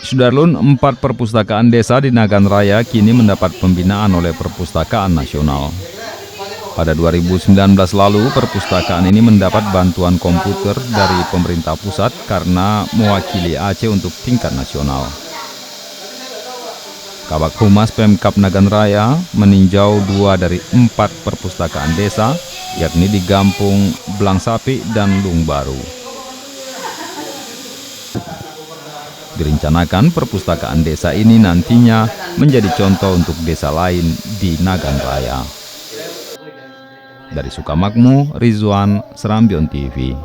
Sudarlun, 4 perpustakaan desa di Nagan Raya kini mendapat pembinaan oleh Perpustakaan Nasional. Pada 2019 lalu, perpustakaan ini mendapat bantuan komputer dari pemerintah pusat karena mewakili Aceh untuk tingkat nasional. Kabak Humas Pemkab Nagan Raya meninjau 2 dari 4 perpustakaan desa, yakni di Gampung Blangsapi dan Lung Baru. Direncanakan perpustakaan desa ini nantinya menjadi contoh untuk desa lain di Nagan Raya. Dari Sukamakmur, Rizwan, Serambion TV.